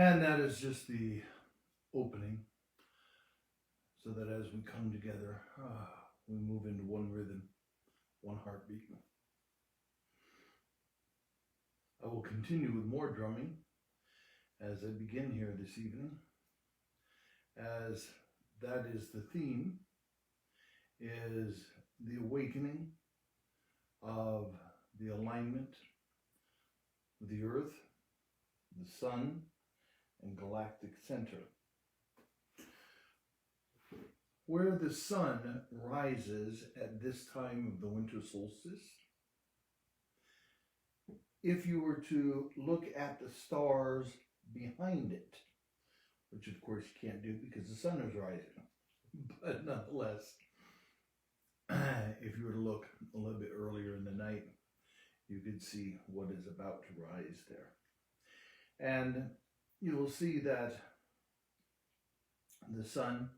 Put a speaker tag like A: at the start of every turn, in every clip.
A: And that is just the opening, so that as we come together, we move into one rhythm, one heartbeat. I will continue with more drumming as I begin here this evening, as that is the theme, is the awakening of the alignment with the earth, the sun, and galactic center. Where the sun rises at this time of the winter solstice, if you were to look at the stars behind it, which of course you can't do because the sun is rising, but nonetheless, if you were to look a little bit earlier in the night, you could see what is about to rise there. And you will see that the sun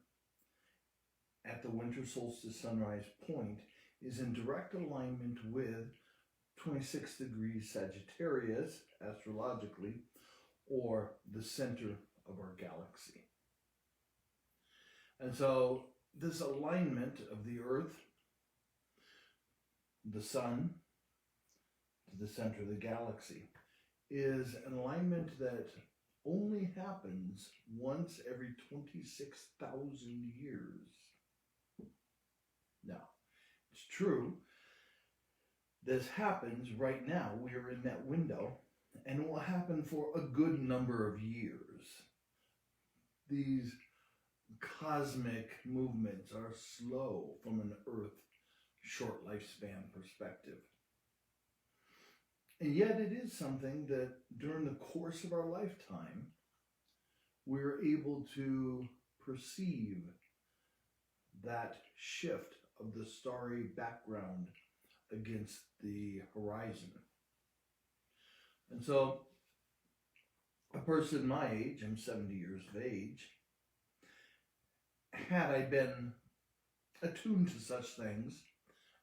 A: at the winter solstice sunrise point is in direct alignment with 26 degrees Sagittarius, astrologically, or the center of our galaxy. And so this alignment of the earth, the sun, to the center of the galaxy is an alignment that only happens once every 26,000 years. Now, it's true, this happens right now. We are in that window, and it will happen for a good number of years. These cosmic movements are slow from an Earth short lifespan perspective. And yet it is something that during the course of our lifetime, we're able to perceive that shift of the starry background against the horizon. And so a person my age, I'm 70 years of age, had I been attuned to such things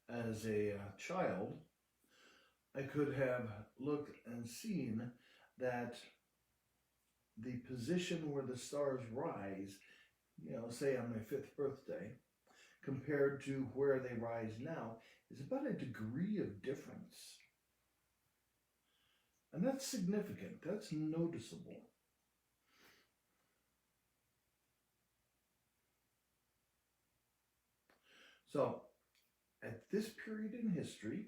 A: as a child, I could have looked and seen that the position where the stars rise, say on my 5th birthday, compared to where they rise now, is about a degree of difference. And that's significant, that's noticeable. So, at this period in history,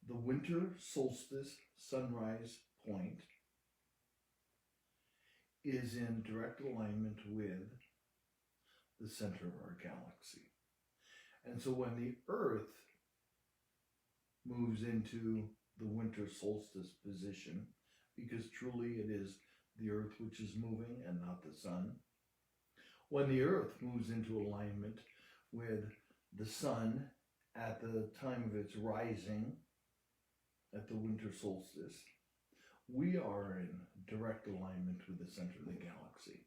A: the winter solstice sunrise point is in direct alignment with the center of our galaxy. And so when the Earth moves into the winter solstice position, because truly it is the Earth which is moving and not the sun, when the Earth moves into alignment with the sun at the time of its rising at the winter solstice, we are in direct alignment with the center of the galaxy.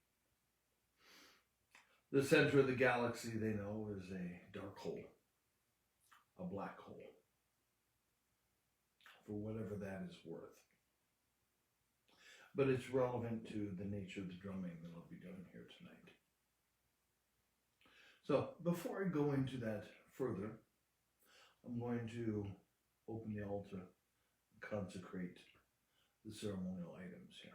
A: The center of the galaxy, they know, is a dark hole, a black hole, for whatever that is worth. But it's relevant to the nature of the drumming that I'll be doing here tonight. So before I go into that further, I'm going to open the altar, consecrate the ceremonial items here.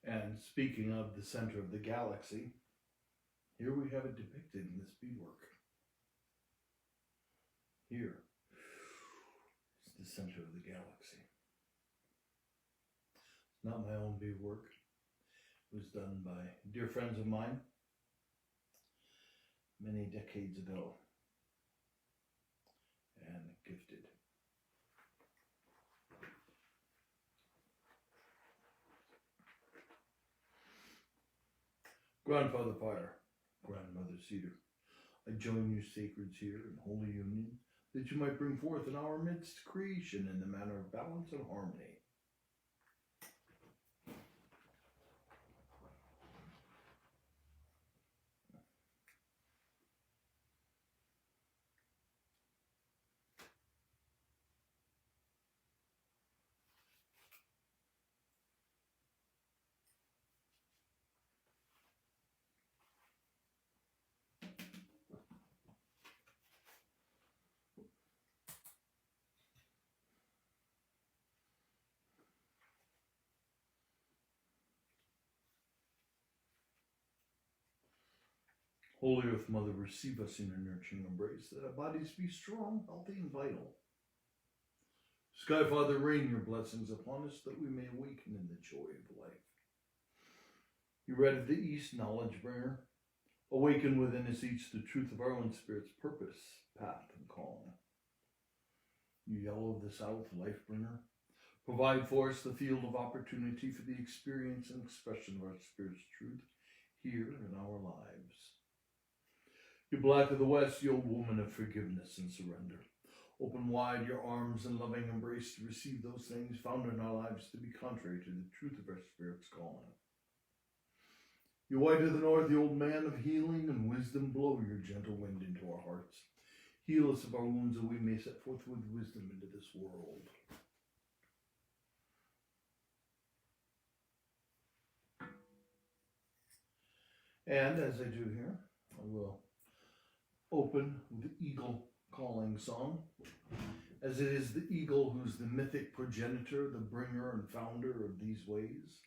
A: And speaking of the center of the galaxy, here we have it depicted in this beadwork. Here is the center of the galaxy. It's not my own beadwork. It was done by dear friends of mine many decades ago and gifted. Grandfather Fire, Grandmother Cedar, I join you sacreds here in holy union, that you might bring forth in our midst creation in the manner of balance and harmony. Holy Earth Mother, receive us in your nurturing embrace, that our bodies be strong, healthy, and vital. Sky Father, rain your blessings upon us, that we may awaken in the joy of life. You red of the East, knowledge bringer, awaken within us each the truth of our own spirit's purpose, path, and calling. You yellow of the South, life bringer, provide for us the field of opportunity for the experience and expression of our spirit's truth here in our lives. You black of the West, you old woman of forgiveness and surrender, open wide your arms in loving embrace to receive those things found in our lives to be contrary to the truth of our spirit's calling. You white of the North, the old man of healing and wisdom, blow your gentle wind into our hearts. Heal us of our wounds, that we may set forth with wisdom into this world. And as I do here, I will open with the eagle calling song, as it is the eagle who's the mythic progenitor, the bringer and founder of these ways.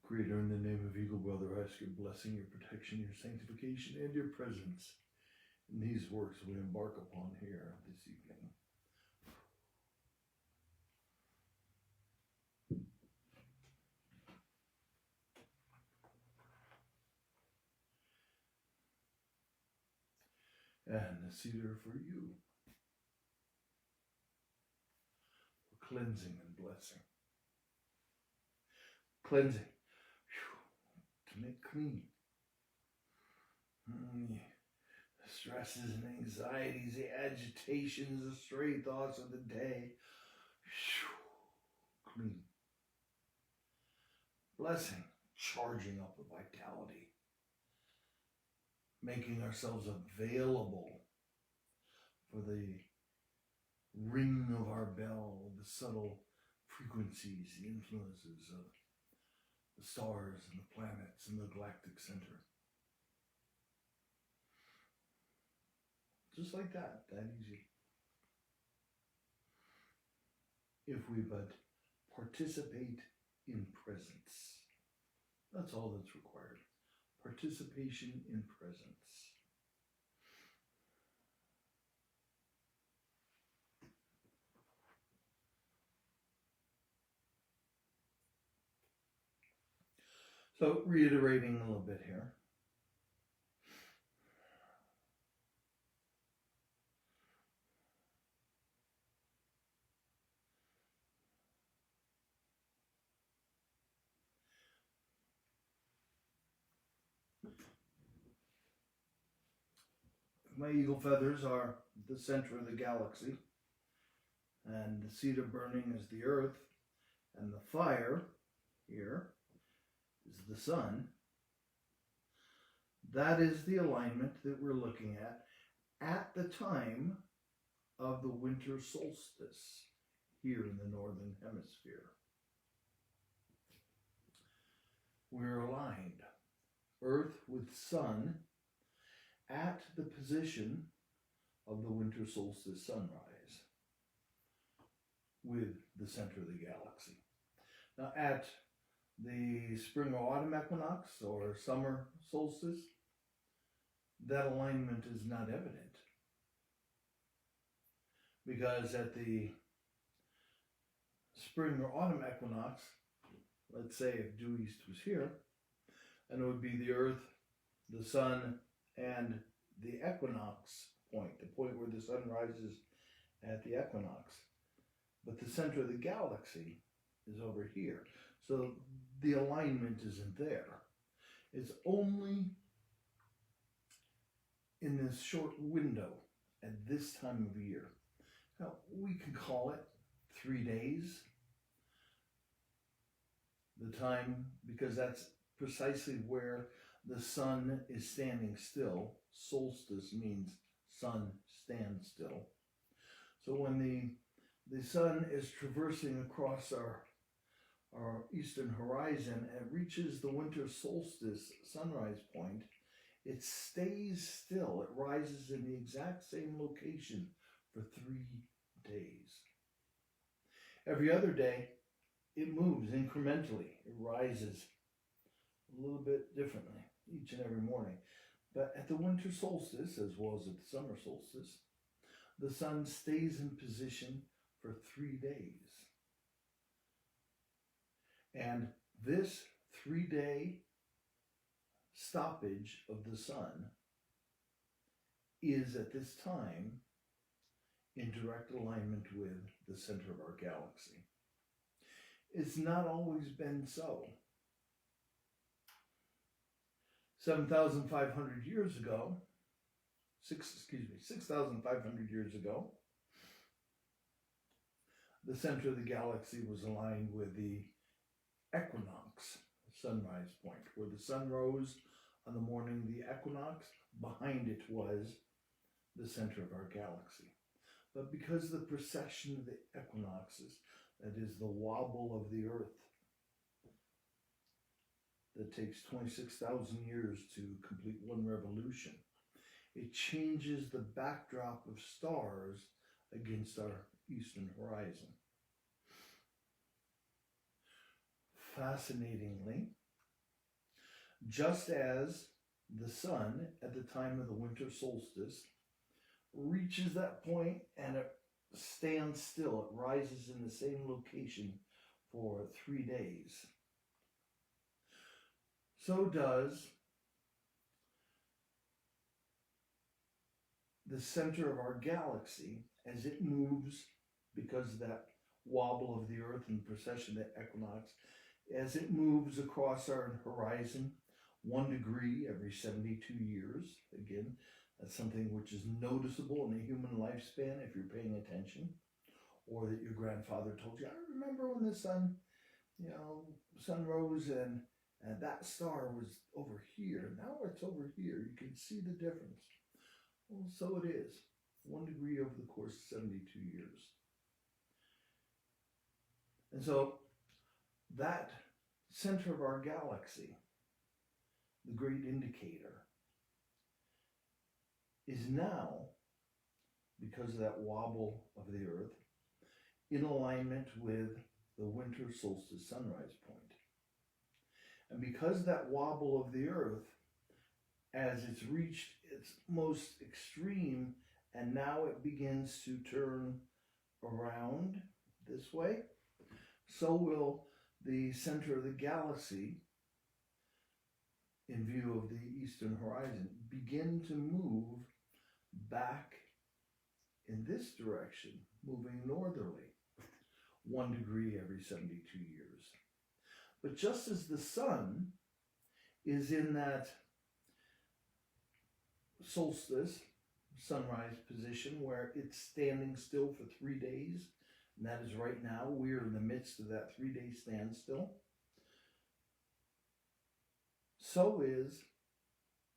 A: Creator, in the name of Eagle Brother, I ask your blessing, your protection, your sanctification, and your presence in these works we embark upon here this evening. And the cedar for you, for cleansing and blessing. Cleansing, to make clean. The stresses and anxieties, the agitations, the stray thoughts of the day. Clean. Blessing, charging up the vitality. Making ourselves available for the ring of our bell, the subtle frequencies, the influences of the stars and the planets and the galactic center. Just like that easy. If we but participate in presence. That's all that's required. Participation in presence. So reiterating a little bit here. My eagle feathers are the center of the galaxy, and the seed of burning is the earth, and the fire here is the sun. That is the alignment that we're looking at the time of the winter solstice here in the northern hemisphere. We're aligned, earth with sun, at the position of the winter solstice sunrise with the center of the galaxy. Now at the spring or autumn equinox or summer solstice, that alignment is not evident, because at the spring or autumn equinox, let's say if due east was here, and it would be the earth, the sun, and the equinox point, the point where the sun rises at the equinox. But the center of the galaxy is over here. So the alignment isn't there. It's only in this short window at this time of year. Now, we can call it 3 days. The time, because that's precisely where the sun is standing still. Solstice means sun stands still. So when the sun is traversing across our eastern horizon and reaches the winter solstice sunrise point, it stays still. It rises in the exact same location for 3 days. Every other day, it moves incrementally. It rises a little bit differently each and every morning. But at the winter solstice, as well as at the summer solstice, the sun stays in position for 3 days. And this 3-day stoppage of the sun is at this time in direct alignment with the center of our galaxy. It's not always been so. 7,500 years ago, 6,500 years ago, the center of the galaxy was aligned with the equinox sunrise point, where the sun rose on the morning of the equinox. Behind it was the center of our galaxy. But because of the precession of the equinoxes, that is the wobble of the earth, that takes 26,000 years to complete one revolution, it changes the backdrop of stars against our eastern horizon. Fascinatingly, just as the sun at the time of the winter solstice reaches that point and it stands still, it rises in the same location for 3 days, so does the center of our galaxy as it moves, because of that wobble of the earth and precession of the equinox, as it moves across our horizon 1 degree every 72 years. Again, that's something which is noticeable in a human lifespan if you're paying attention, or that your grandfather told you, I remember when the sun rose and that star was over here. Now it's over here. You can see the difference. Well, so it is. 1 degree over the course of 72 years. And so that center of our galaxy, the great indicator, is now, because of that wobble of the earth, in alignment with the winter solstice sunrise point. And because that wobble of the earth, as it's reached its most extreme, and now it begins to turn around this way, so will the center of the galaxy, in view of the eastern horizon, begin to move back in this direction, moving northerly, 1 degree every 72 years. But just as the sun is in that solstice, sunrise position, where it's standing still for 3 days, and that is right now, we're in the midst of that 3-day standstill, so is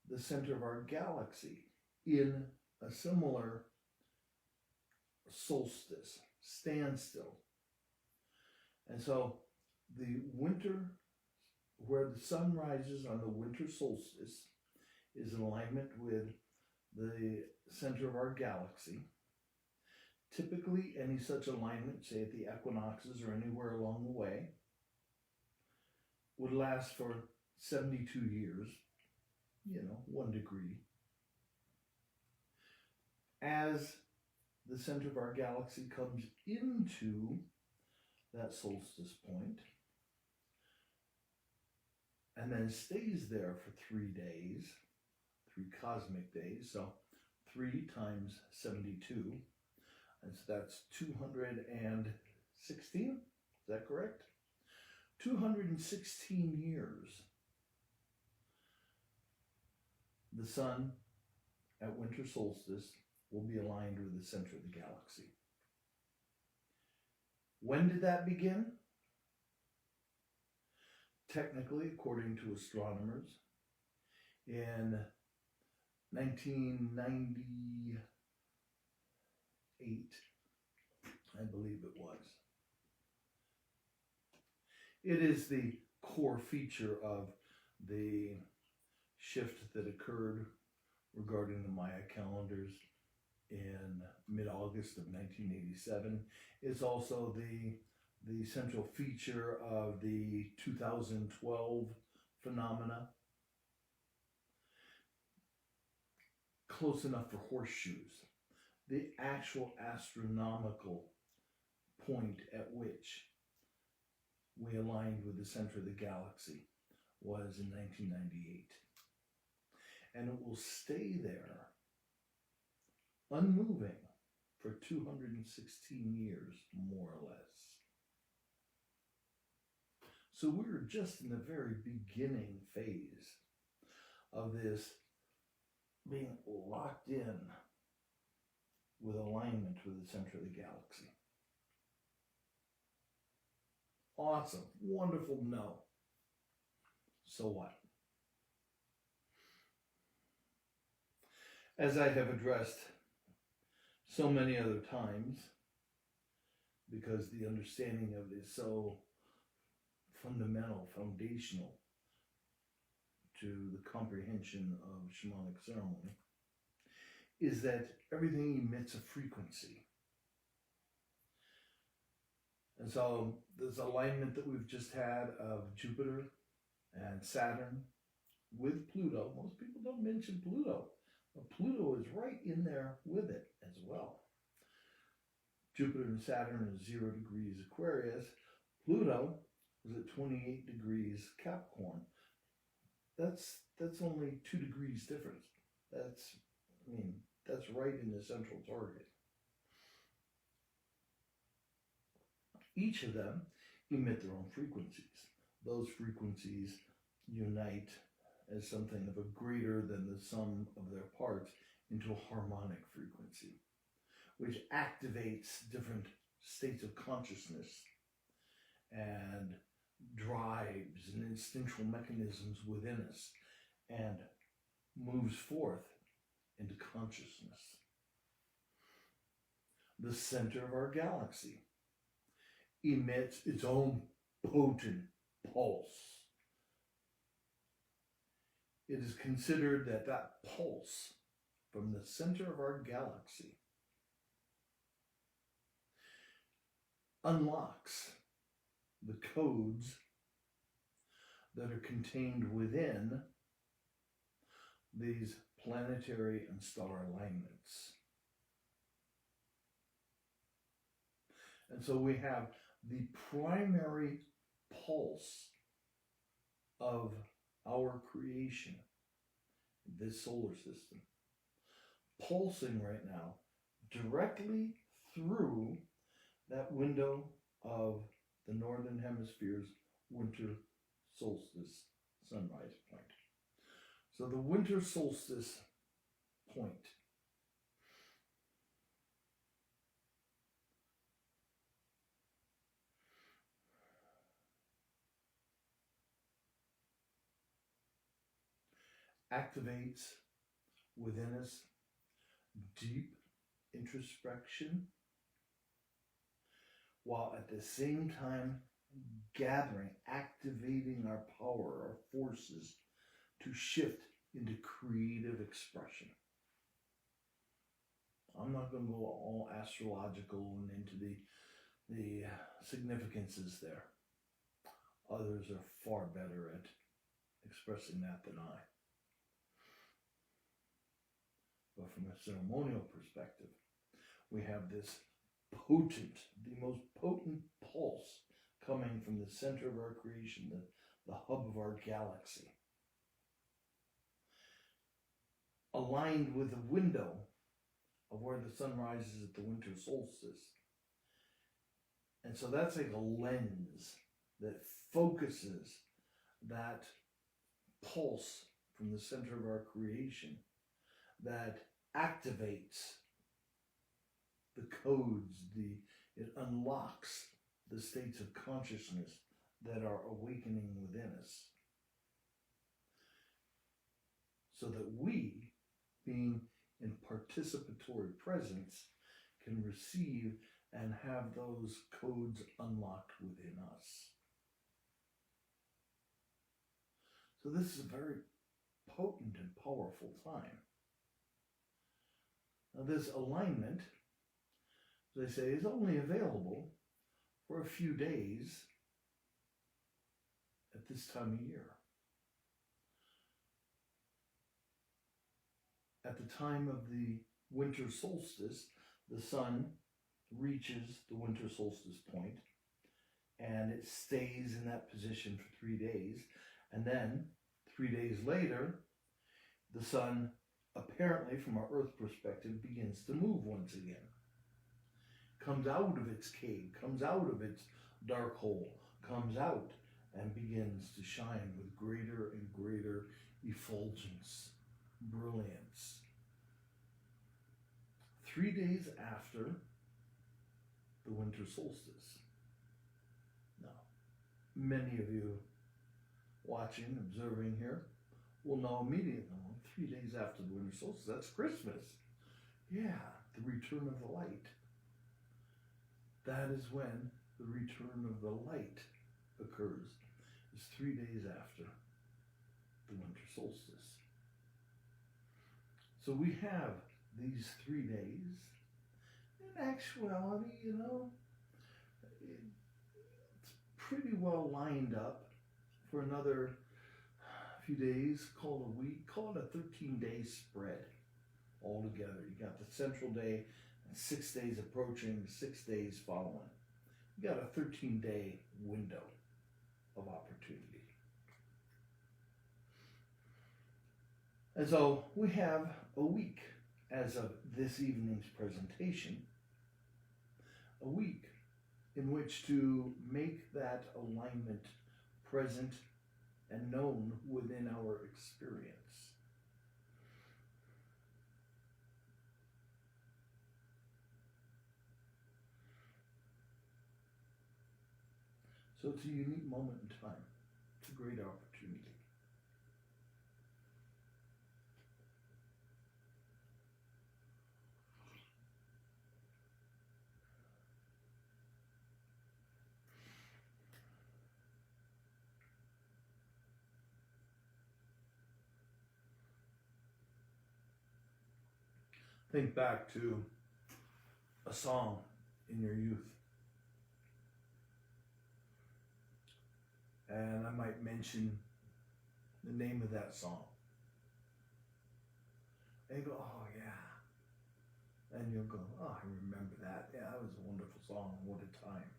A: the center of our galaxy in a similar solstice, standstill. And so the winter, where the sun rises on the winter solstice, is in alignment with the center of our galaxy. Typically, any such alignment, say at the equinoxes or anywhere along the way, would last for 72 years, 1 degree. As the center of our galaxy comes into that solstice point, and then stays there for 3 days, 3 cosmic days, so 3 times 72, and so that's 216, is that correct? 216 years. The sun at winter solstice will be aligned with the center of the galaxy. When did that begin? Technically, according to astronomers, in 1998, I believe it was. It is the core feature of the shift that occurred regarding the Maya calendars in mid-August of 1987. It's also the central feature of the 2012 phenomena. Close enough for horseshoes. The actual astronomical point at which we aligned with the center of the galaxy was in 1998. And it will stay there, unmoving, for 216 years, more or less. So we're just in the very beginning phase of this being locked in with alignment with the center of the galaxy. Awesome, wonderful, no. So what? As I have addressed so many other times, because the understanding of it is so fundamental, foundational to the comprehension of shamanic ceremony, is that everything emits a frequency. And so this alignment that we've just had of Jupiter and Saturn with Pluto, most people don't mention Pluto, but Pluto is right in there with it as well. Jupiter and Saturn is 0 degrees Aquarius. Pluto is at 28 degrees Capricorn. That's only 2 degrees difference. That's right in the central target. Each of them emit their own frequencies. Those frequencies unite as something of a greater than the sum of their parts into a harmonic frequency, which activates different states of consciousness and drives and instinctual mechanisms within us and moves forth into consciousness. The center of our galaxy emits its own potent pulse. It is considered that that pulse from the center of our galaxy unlocks the codes that are contained within these planetary and stellar alignments. And so we have the primary pulse of our creation, this solar system, pulsing right now directly through that window of the Northern Hemisphere's winter solstice sunrise point. So the winter solstice point activates within us deep introspection, while at the same time gathering, activating our power, our forces to shift into creative expression. I'm not going to go all astrological and into the significances there. Others are far better at expressing that than I. But from a ceremonial perspective, we have this potent, the most potent pulse coming from the center of our creation, the hub of our galaxy, aligned with the window of where the sun rises at the winter solstice. And so that's like a lens that focuses that pulse from the center of our creation, that activates the codes, it unlocks the states of consciousness that are awakening within us. So that we, being in participatory presence, can receive and have those codes unlocked within us. So this is a very potent and powerful time. Now this alignment, as I say, is only available for a few days at this time of year. At the time of the winter solstice, the sun reaches the winter solstice point, and it stays in that position for 3 days. And then 3 days later, the sun, apparently from our Earth perspective, begins to move once again. Comes out of its cave, comes out of its dark hole, comes out and begins to shine with greater and greater effulgence, brilliance. 3 days after the winter solstice. Now, many of you watching, observing here, will know immediately, well, 3 days after the winter solstice, that's Christmas. Yeah, the return of the light. That is when the return of the light occurs. It's 3 days after the winter solstice. So we have these 3 days. In actuality, it's pretty well lined up for another few days, call it a week, call it a 13-day spread altogether. You got the central day and 6 days approaching, 6 days following. You got a 13-day window of opportunity. And so we have a week as of this evening's presentation, a week in which to make that alignment present and known within our experience. So it's a unique moment in time. It's a great opportunity. Think back to a song in your youth. and I might mention the name of that song. And you go, oh yeah. And you'll go, oh, I remember that. Yeah, that was a wonderful song. What a time.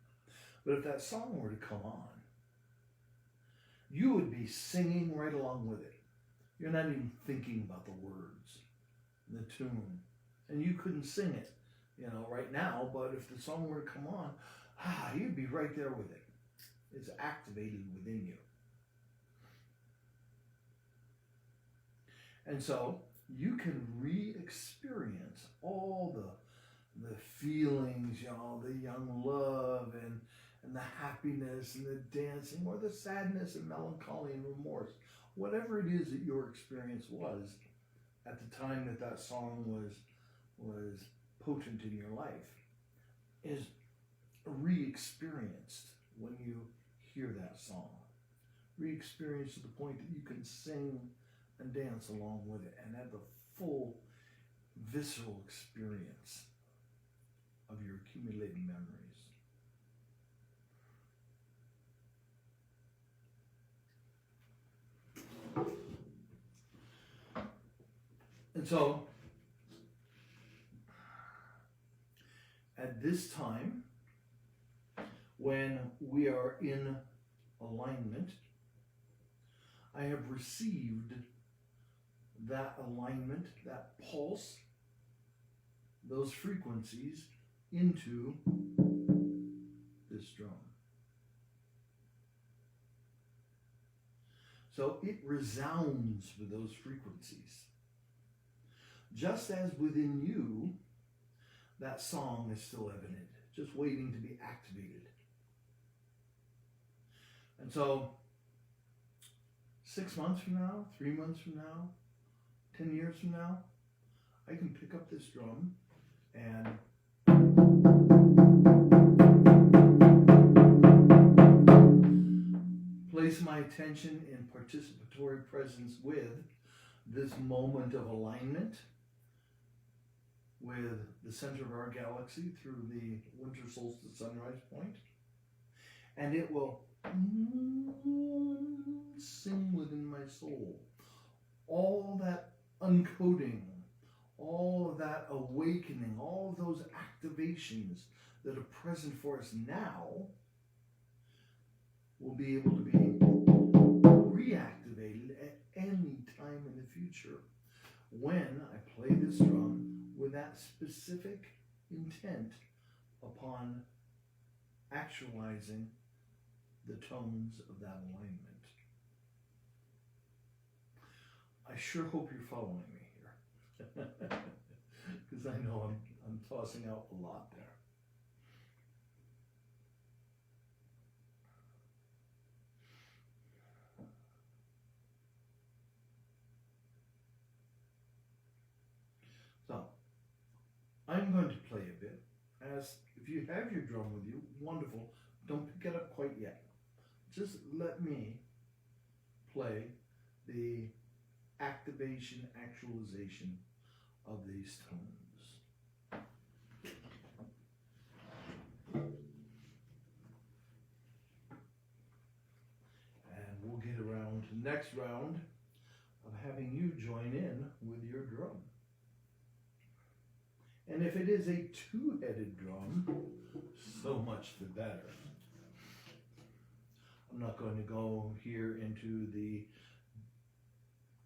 A: But if that song were to come on, you would be singing right along with it. You're not even thinking about the words, the tune. And you couldn't sing it, right now, but if the song were to come on, you'd be right there with it. It's activated within you. And so you can re-experience all the feelings, the young love and the happiness and the dancing, or the sadness and melancholy and remorse. Whatever it is that your experience was at the time that song was potent in your life is re-experienced when you hear that song. Re-experienced to the point that you can sing and dance along with it and have the full visceral experience of your accumulated memories. And so, at this time, when we are in alignment, I have received that alignment, that pulse, those frequencies into this drum. So it resounds with those frequencies. Just as within you, that song is still evident, just waiting to be activated. And so, 6 months from now, 3 months from now, 10 years from now, I can pick up this drum and place my attention in participatory presence with this moment of alignment with the center of our galaxy through the winter solstice sunrise point, and it will sing within my soul. All that uncoding, all of that awakening, all of those activations that are present for us now will be able to be reactivated at any time in the future when I play this drum with that specific intent upon actualizing the tones of that alignment. I sure hope you're following me here, because I know I'm tossing out a lot there. So, I'm going to play a bit. As if you have your drum with you, wonderful. Don't pick it up quite yet. Just let me play the activation, actualization of these tones. And we'll get around to the next round of having you join in with your drum. And if it is a two-headed drum, so much the better. I'm not going to go here into the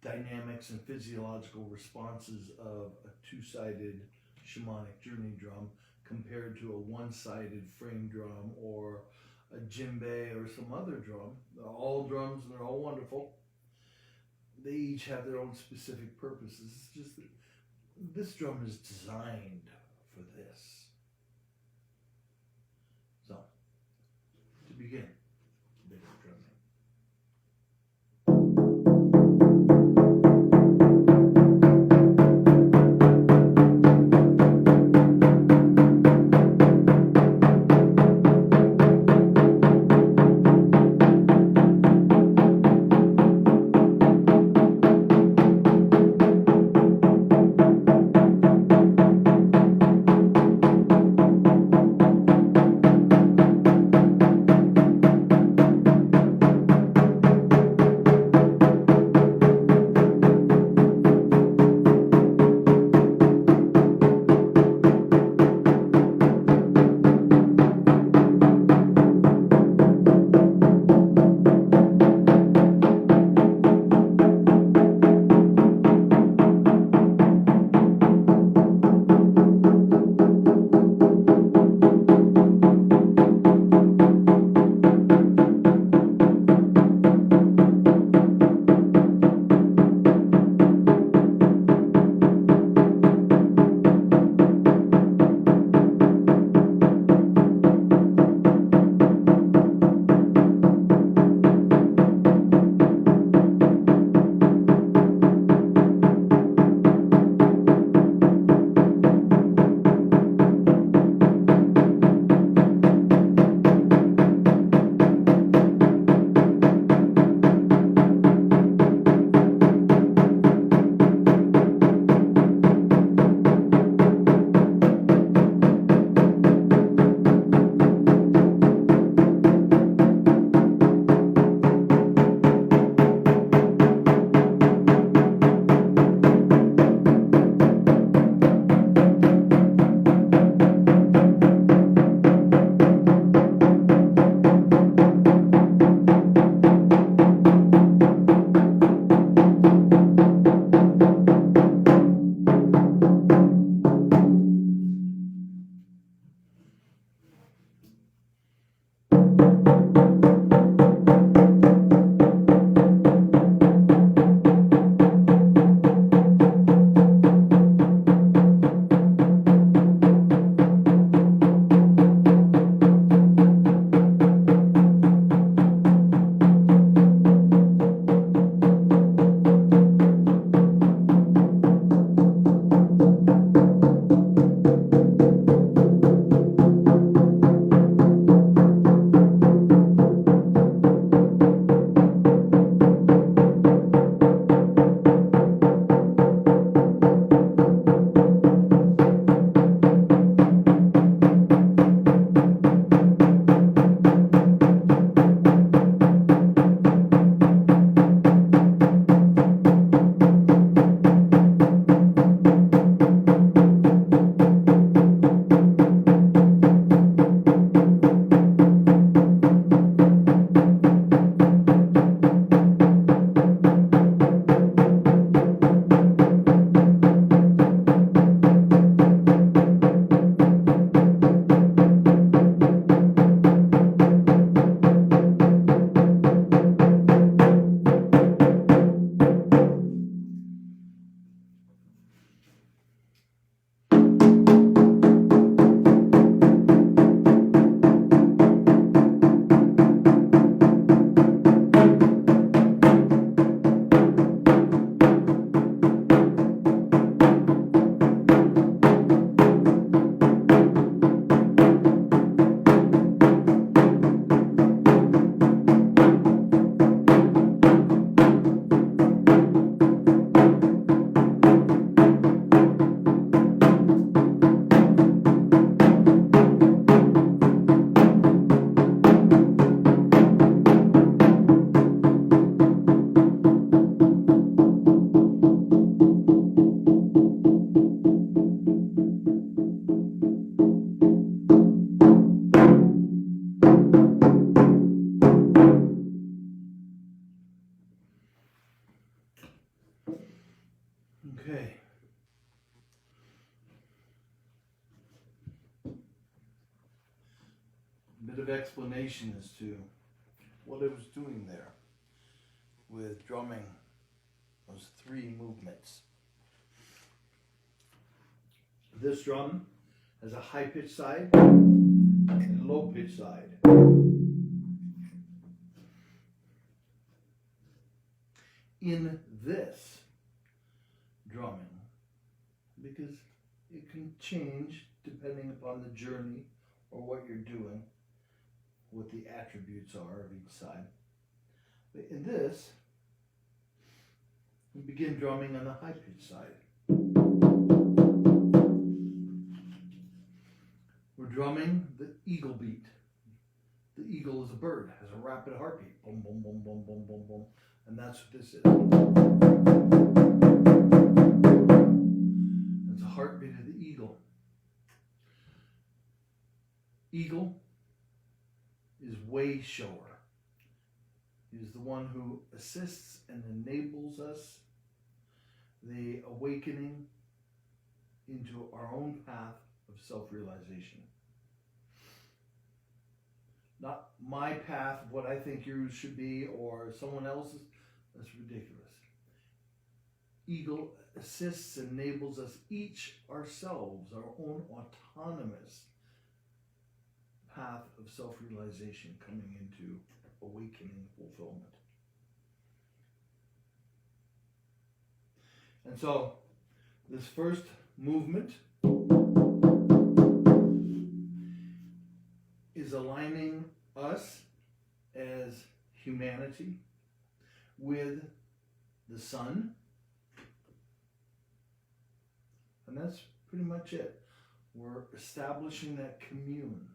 A: dynamics and physiological responses of a two-sided shamanic journey drum compared to a one-sided frame drum or a djembe or some other drum. They're all drums and they're all wonderful. They each have their own specific purposes. It's just that this drum is designed for this. So, to begin, a bit of drumming. Okay. A bit of explanation as to what I was doing there with drumming those three movements. This drum has a high pitch side and a low pitch side. In this drumming, because it can change depending upon the journey or what you're doing, what the attributes are of each side. But in this, we begin drumming on the high pitch side. We're drumming the eagle beat. The eagle is a bird, has a rapid heartbeat. Boom, boom, boom, boom, boom, boom, boom. And that's what this is. It's a heartbeat of the eagle. Eagle is way shower. He is the one who assists and enables us the awakening into our own path of self-realization. Not my path, what I think yours should be, or someone else's. That's ridiculous. Eagle assists, enables us each ourselves, our own autonomous path of self-realization coming into awakening fulfillment. And so, this first movement is aligning us as humanity with the sun. And that's pretty much it. We're establishing that commune.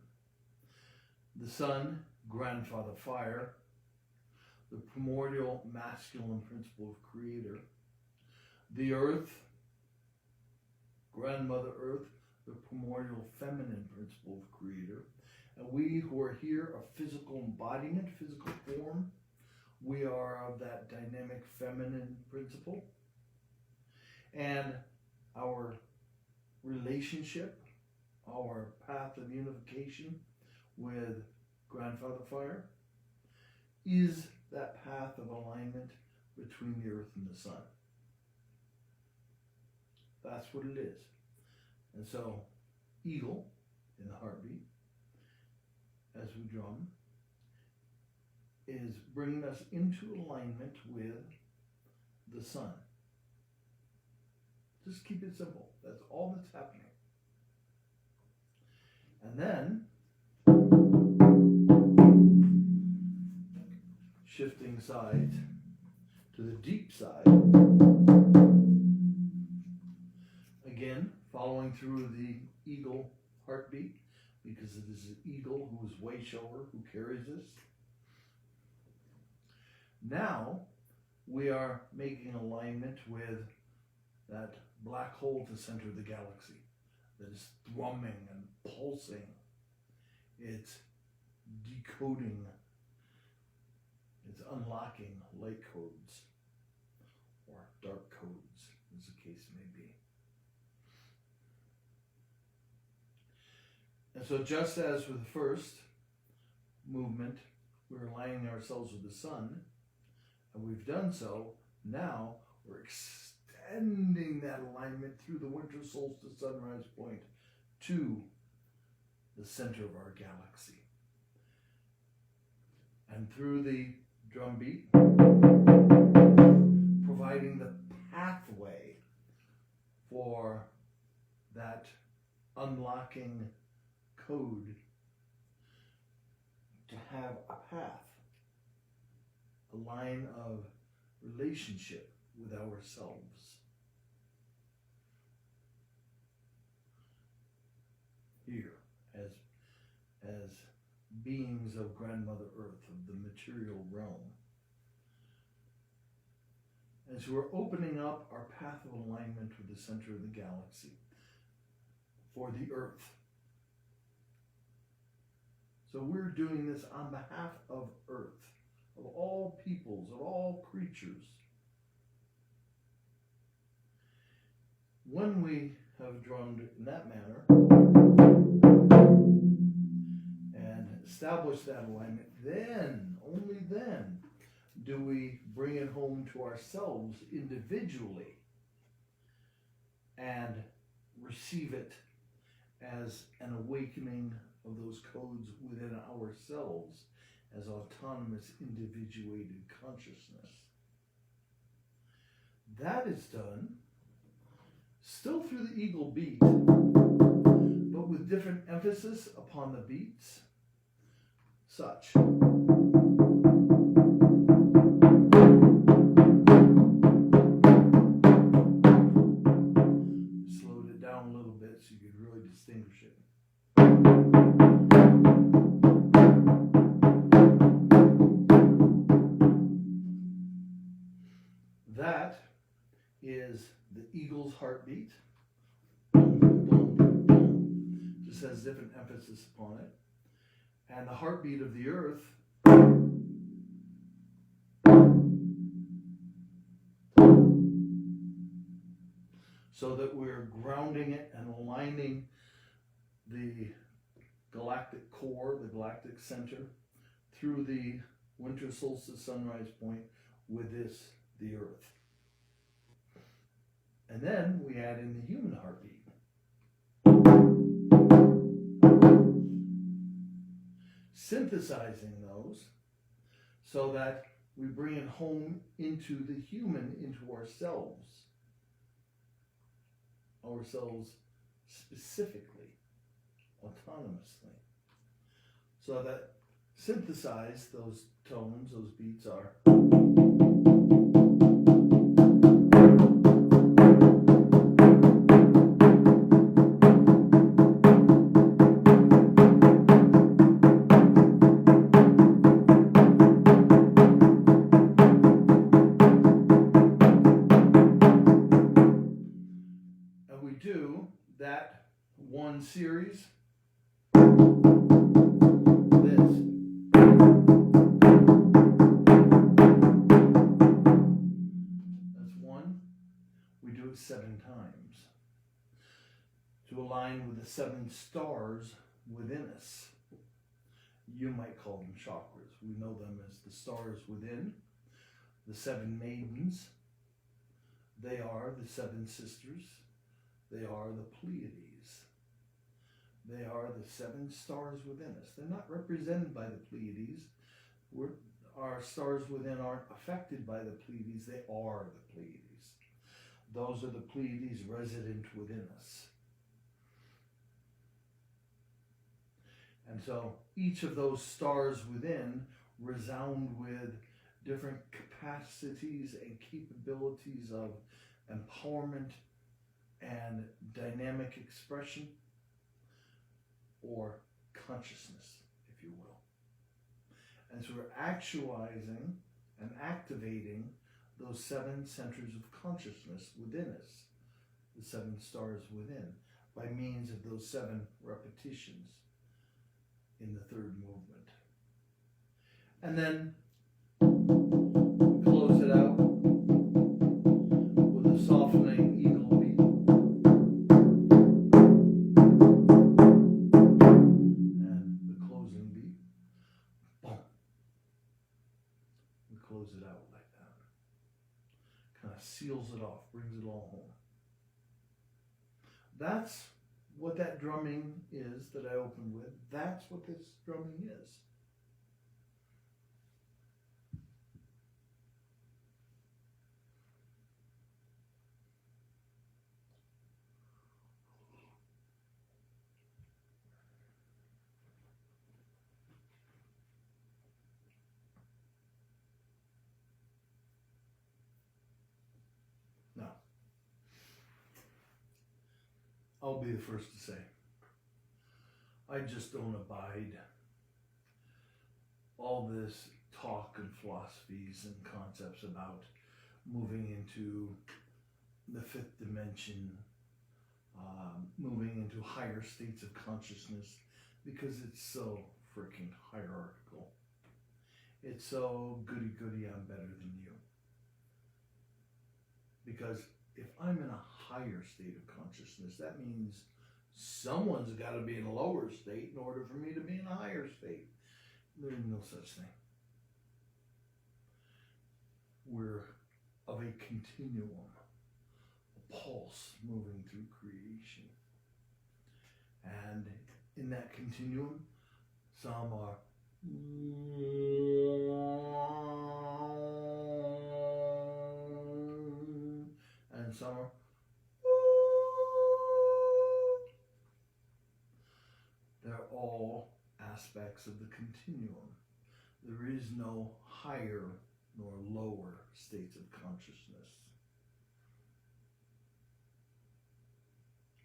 A: The sun, grandfather fire, the primordial masculine principle of creator. The earth, grandmother earth, the primordial feminine principle of creator. And we who are here are physical embodiment, physical form. We are of that dynamic feminine principle. And our relationship, our path of unification with grandfather fire is that path of alignment between the earth and the sun. That's what it is. And so, eagle in the heartbeat, as we drum, is bringing us into alignment with the sun. Just keep it simple. That's all that's happening. And then, shifting sides to the deep side. Again, following through the eagle heartbeat, because it is an eagle who is way shower, who carries us. Now, we are making alignment with that black hole at the center of the galaxy that is thrumming and pulsing. It's decoding, it's unlocking light codes, or dark codes, as the case may be. And so just as with the first movement, we're aligning ourselves with the sun, and we've done so, now we're extending that alignment through the winter solstice sunrise point to the center of our galaxy. And through the drumbeat, providing the pathway for that unlocking code to have a path, a line of relationship with ourselves. Here, as beings of Grandmother Earth, of the material realm. As we're opening up our path of alignment with the center of the galaxy for the Earth. So we're doing this on behalf of Earth, of all peoples, of all creatures. When we have drummed in that manner and established that alignment, then, only then, do we bring it home to ourselves individually and receive it as an awakening of those codes within ourselves as autonomous individuated consciousness. That is done still through the eagle beat, but with different emphasis upon the beats, such. Slowed it down a little bit so you could really distinguish it. That is the eagle's heartbeat. Just has different emphasis upon it. And the heartbeat of the earth so that we're grounding it and aligning the galactic core, the galactic center, through the winter solstice sunrise point with this, the earth. And then we add in the human heartbeat. Synthesizing those so that we bring it home into the human, into ourselves specifically, autonomously. So that synthesize those tones, those beats are. Do that one series, this. That's one. We do it 7 times to align with the 7 stars within us. You might call them chakras. We know them as the stars within, the 7 maidens. They are the 7 sisters. They are the Pleiades. They are the 7 stars within us. They're not represented by the Pleiades. Our stars within aren't affected by the Pleiades. They are the Pleiades. Those are the Pleiades resident within us. And so each of those stars within resound with different capacities and capabilities of empowerment and dynamic expression, or consciousness, if you will. And so we're actualizing and activating those 7 centers of consciousness within us, the 7 stars within, by means of those 7 repetitions in the 3rd movement. And then we close it out with a softening eagle beat. Close it out like that. Kind of seals it off, brings it all home. That's what that drumming is that I opened with. That's what this drumming is. Now, I'll be the first to say, I just don't abide all this talk and philosophies and concepts about moving into the 5th dimension, moving into higher states of consciousness, because it's so freaking hierarchical. It's so goody-goody, I'm better than you. Because if I'm in a higher state of consciousness, that means someone's got to be in a lower state in order for me to be in a higher state. There's no such thing. We're of a continuum, a pulse moving through creation. And in that continuum, some are and some are they're all aspects of the continuum. There is no higher nor lower states of consciousness.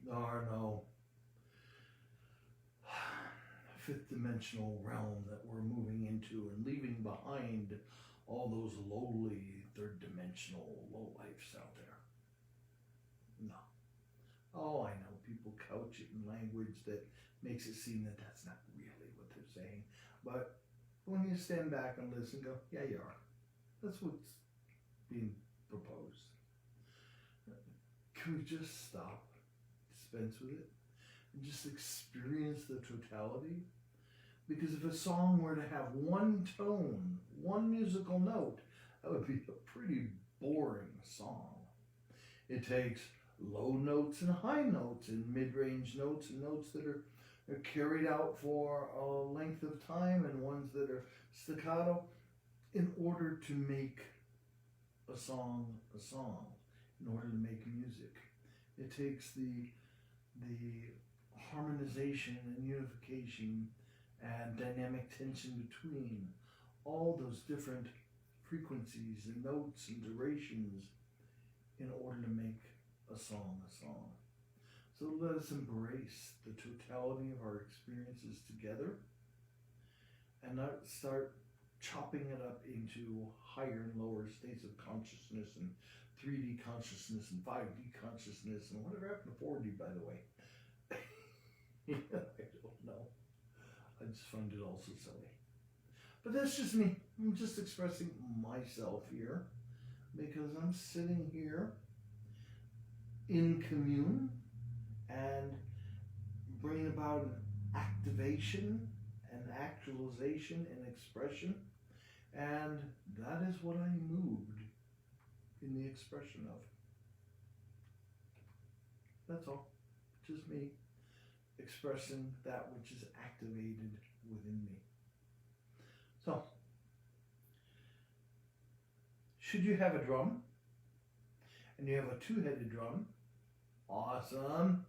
A: There are no fifth dimensional realm that we're moving into and leaving behind all those lowly third dimensional lowlifes out there. No. Oh, I know people couch it in language that makes it seem that that's not really what they're saying. But when you stand back and listen, go, yeah, you are. That's what's being proposed. Can we just stop, dispense with it, and just experience the totality? Because if a song were to have one tone, one musical note, that would be a pretty boring song. It takes low notes and high notes and mid-range notes and notes that are carried out for a length of time and ones that are staccato in order to make a song, in order to make music. It takes the harmonization and unification and dynamic tension between all those different frequencies and notes and durations in order to make a song. So let us embrace the totality of our experiences together and not start chopping it up into higher and lower states of consciousness and 3D consciousness and 5D consciousness and whatever happened to 4D, by the way. I don't know. I just find it all so silly. But that's just me. I'm just expressing myself here because I'm sitting here in commune and bringing about an activation and actualization and expression, and that is what I moved in the expression of. That's all. Just me expressing that which is activated within me. So, should you have a drum, and you have a two-headed drum, awesome.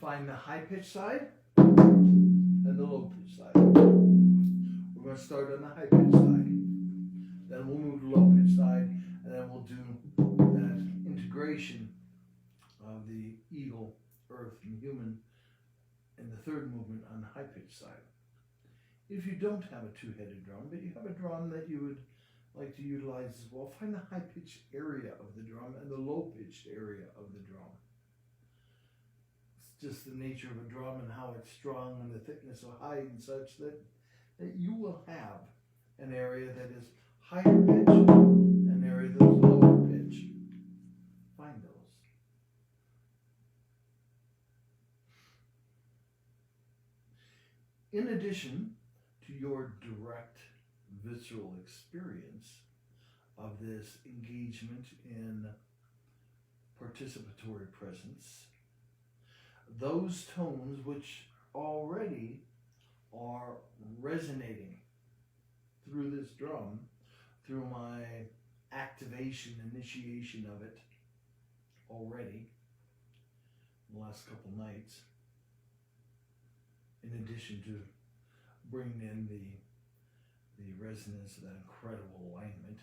A: Find the high-pitched side and the low-pitched side. We're going to start on the high-pitched side. Then we'll move to the low-pitched side, and then we'll do that integration of the eagle, earth, and human in the third movement on the high-pitched side. If you don't have a two-headed drum, but you have a drum that you would like to utilize as well, find the high-pitched area of the drum and the low-pitched area of the drum. It's just the nature of a drum and how it's strung and the thickness of height and such that you will have an area that is higher pitch, an area that is lower pitch. Find those. In addition to your direct visceral experience of this engagement in participatory presence, those tones which already are resonating through this drum, through my activation, initiation of it already in the last couple nights, in addition to bringing in the resonance of that incredible alignment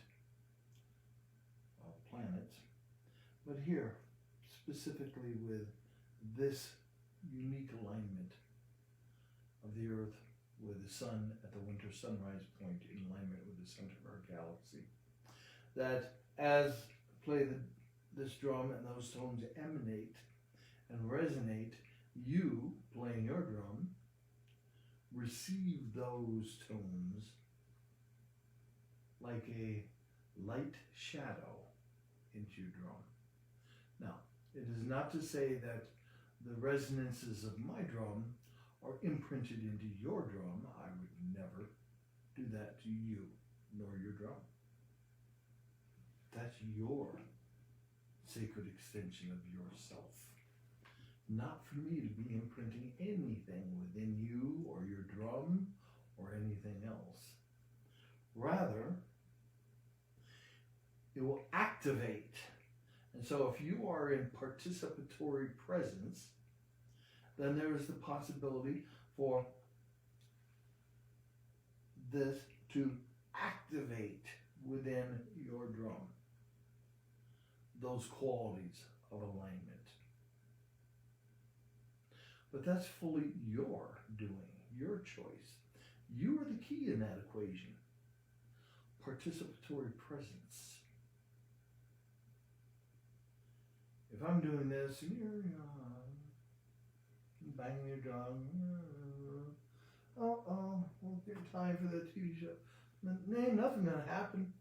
A: of planets. But here, specifically with this unique alignment of the Earth with the Sun at the winter sunrise point in alignment with the center of our galaxy, that as play this drum and those tones emanate and resonate, you playing your drum receive those tones like a light shadow into your drum. Now, it is not to say that the resonances of my drum are imprinted into your drum. I would never do that to you, nor your drum. That's your sacred extension of yourself. Not for me to be imprinting anything within you or your drum or anything else. Rather, it will activate. And so if you are in participatory presence, then there is the possibility for this to activate within your drum those qualities of alignment. But that's fully your doing, your choice. You are the key in that equation. Participatory presence. If I'm doing this and you're banging your drum, won't get time for that TV show. Ain't nothing gonna happen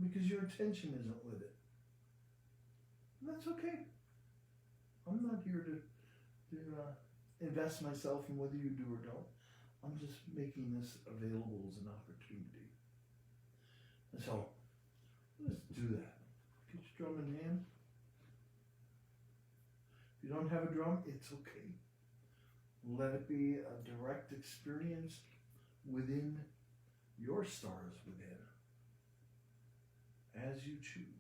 A: because your attention isn't with it. And that's okay. I'm not here to invest myself in whether you do or don't. I'm just making this available as an opportunity. And so, let's do that. Get your drum in hand. If you don't have a drum, it's okay. Let it be a direct experience within your stars within, as you choose.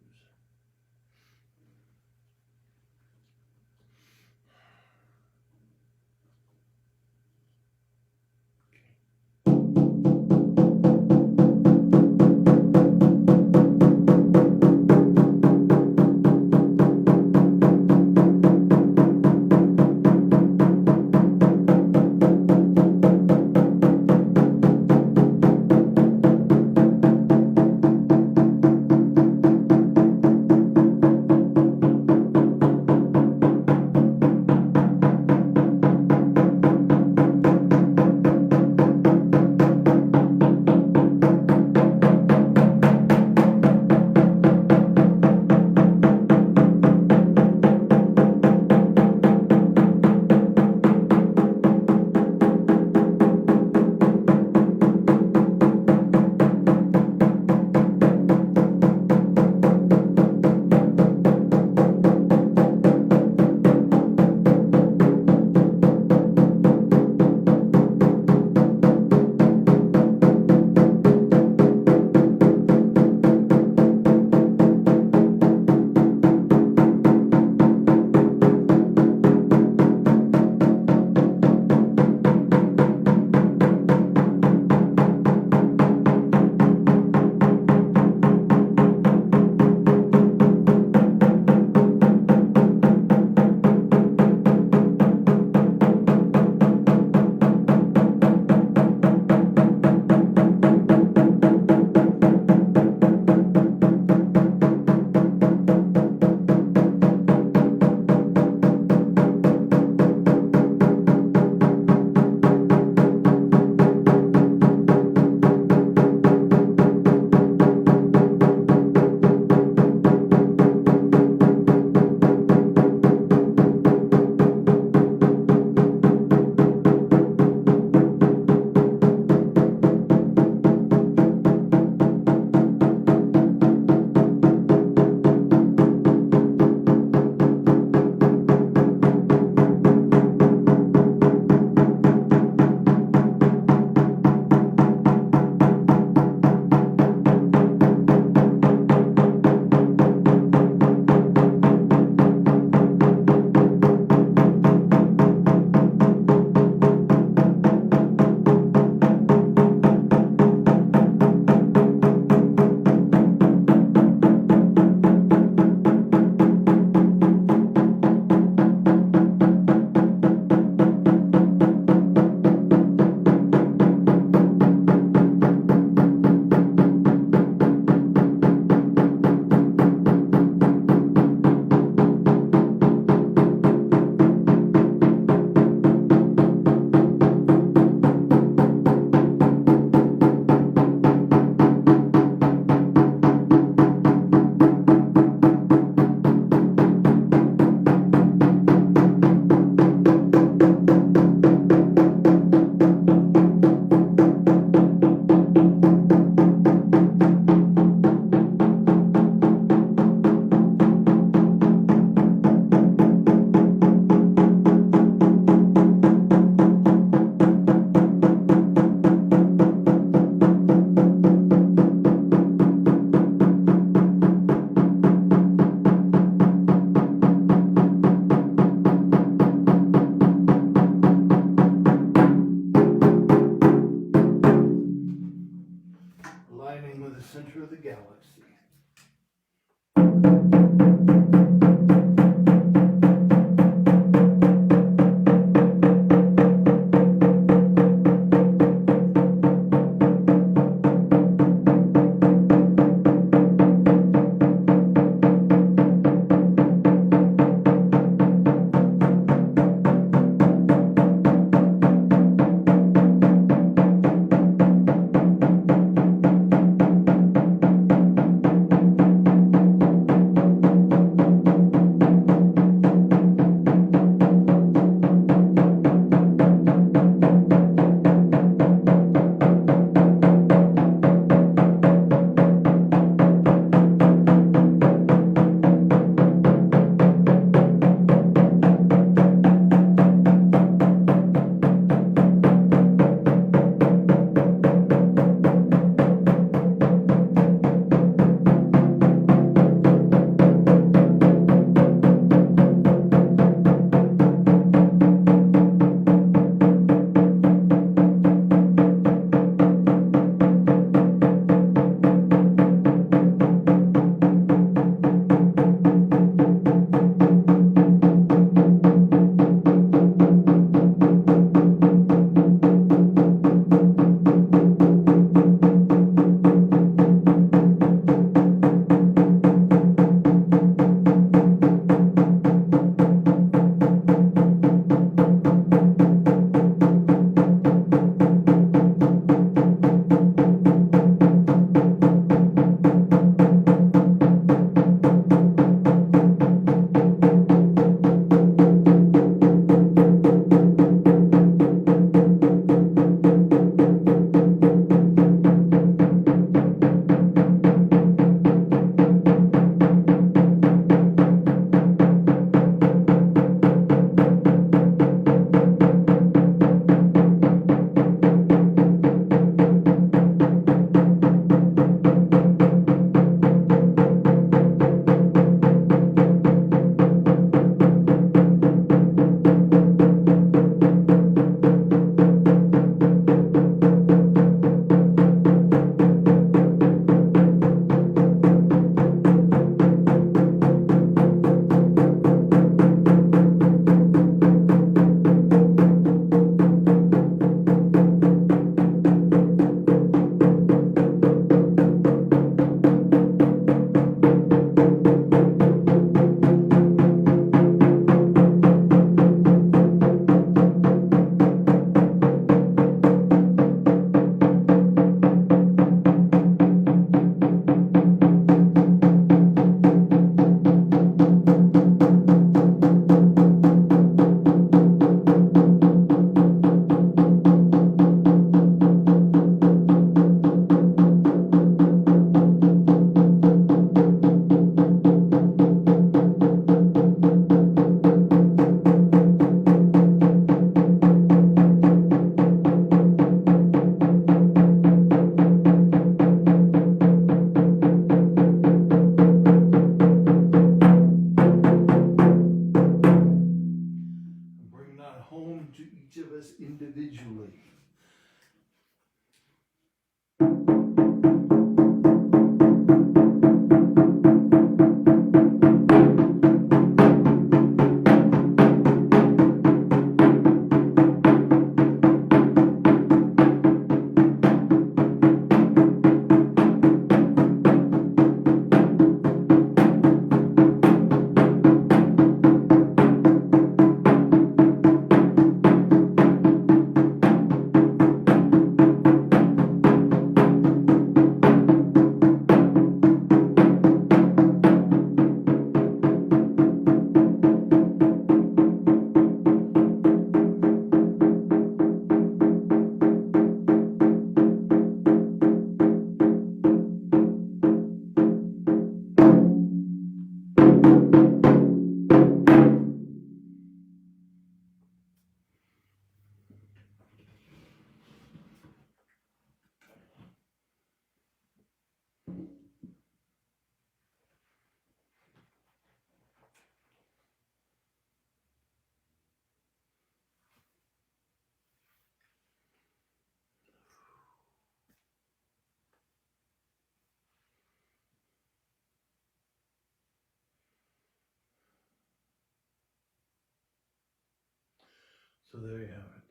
A: So there you have it.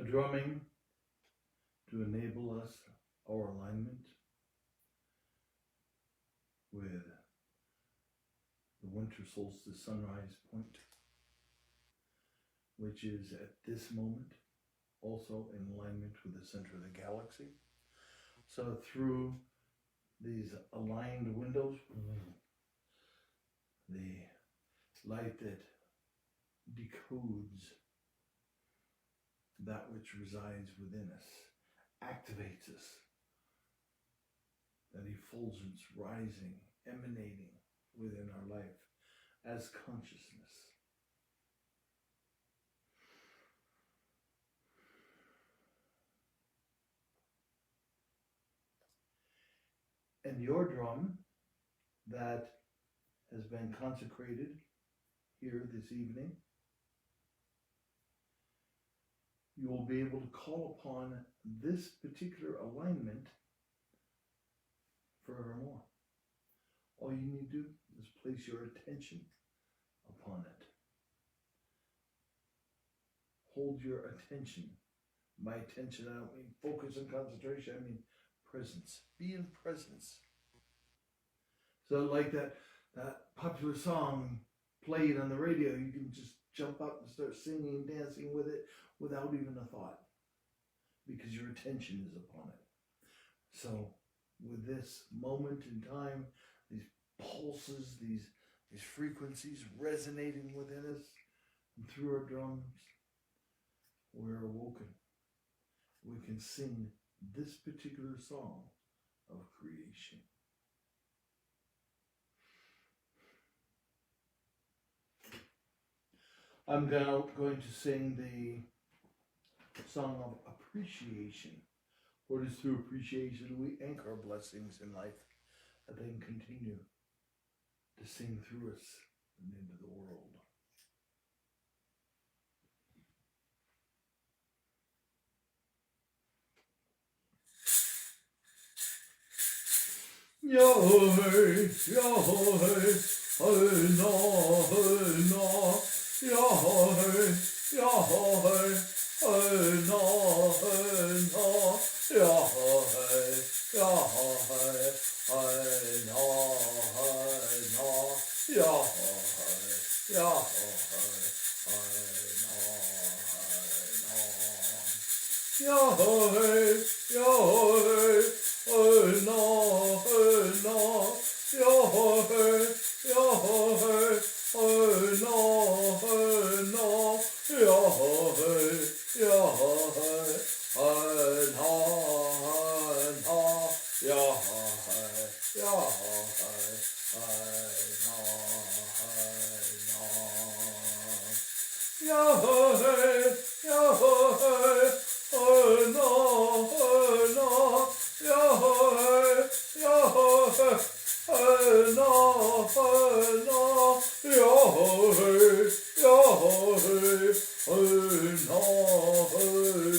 A: A drumming to enable us, our alignment with the winter solstice sunrise point, which is at this moment also in alignment with the center of the galaxy. So through these aligned windows, the light that decodes that which resides within us, activates us, that effulgence rising, emanating within our life as consciousness. And your drum that has been consecrated here this evening, you will be able to call upon this particular alignment forevermore. All you need to do is place your attention upon it. Hold your attention. By attention, I don't mean focus and concentration, I mean presence. Be in presence. So like that popular song played on the radio, you can just jump up and start singing, dancing with it without even a thought, because your attention is upon it. So with this moment in time, these pulses, these frequencies resonating within us and through our drums, we're awoken. We can sing this particular song of creation. I'm now going to sing the song of appreciation. For it is through appreciation we anchor our blessings in life that they can continue to sing through us and into the world. Yahweh, Yahweh, Hana, Hana, Yahweh, Yahweh, Hana, Hana, Yahweh, Yahweh, Hana, Hana, Yahweh, Yahweh, Hana, Hana, Yahweh, Yahweh, Hana, Hana, Yahweh, Yahweh, Hana, Hana, Yahweh, Yahweh, Hana, Hana, Yahweh, Yahweh, Hana, Hana, Yahweh, Yahweh, Hana, Hana, Yahweh, Yahweh, Hana, Hana, Yahweh, Yahweh, Hana, Hana, Yahweh, Yahweh, Hana, Hana, Yahweh, Yahweh, Hana, Hana,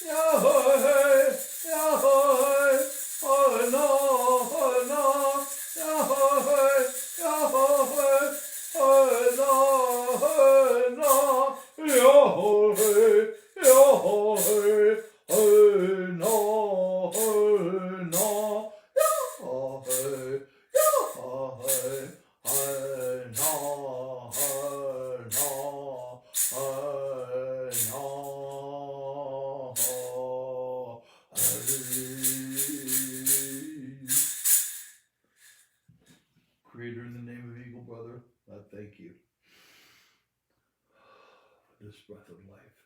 A: Yahweh, Yahweh, Hana, Hana, Yahweh, Yahweh, Hana, Hana, Yahweh, Yahweh, Hana, Creator, in the name of Eagle Brother, I thank you for this breath of life.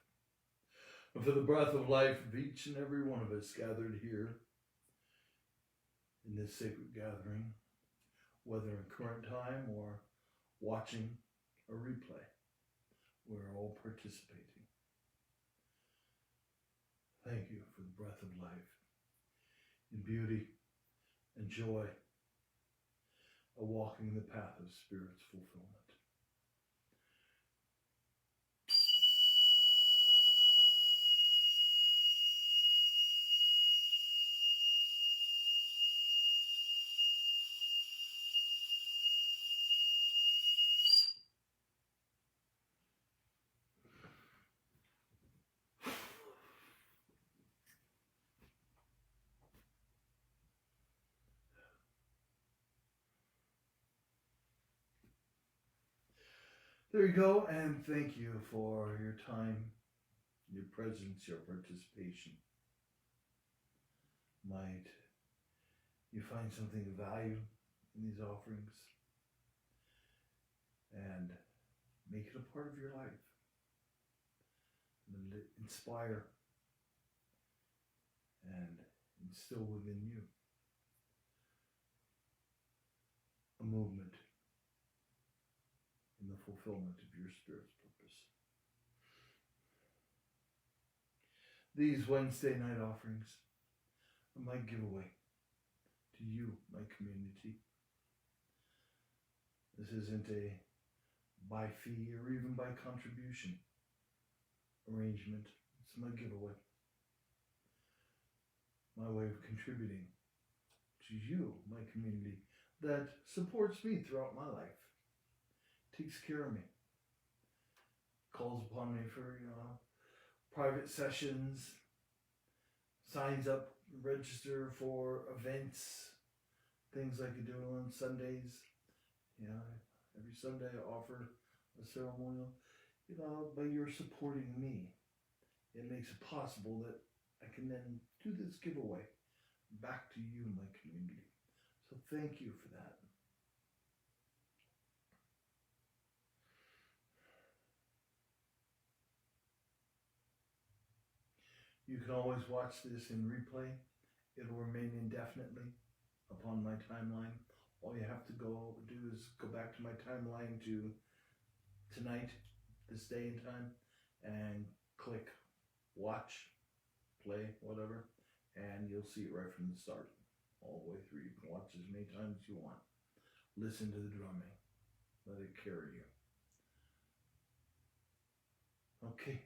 A: and for the breath of life of each and every one of us gathered here in this sacred gathering, whether in current time or watching a replay. We're all participating. Thank you for the breath of life, in beauty and joy, a walking the path of Spirit's fulfillment. There you go, and thank you for your time, your presence, your participation. Might you find something of value in these offerings and make it a part of your life. Let it inspire and instill within you a movement in the fulfillment of your Spirit's purpose. These Wednesday night offerings are my giveaway to you, my community. This isn't a by fee or even by contribution arrangement. It's my giveaway. My way of contributing to you, my community, that supports me throughout my life, takes care of me, calls upon me for, private sessions, signs up, register for events, things I could do on Sundays. Every Sunday I offer a ceremonial. By your supporting me, it makes it possible that I can then do this giveaway back to you, my community. So thank you for that. You can always watch this in replay. It'll remain indefinitely upon my timeline. All you have to do is go back to my timeline to tonight, this day and time, and click watch, play, whatever, and you'll see it right from the start, all the way through. You can watch as many times as you want. Listen to the drumming. Let it carry you. Okay.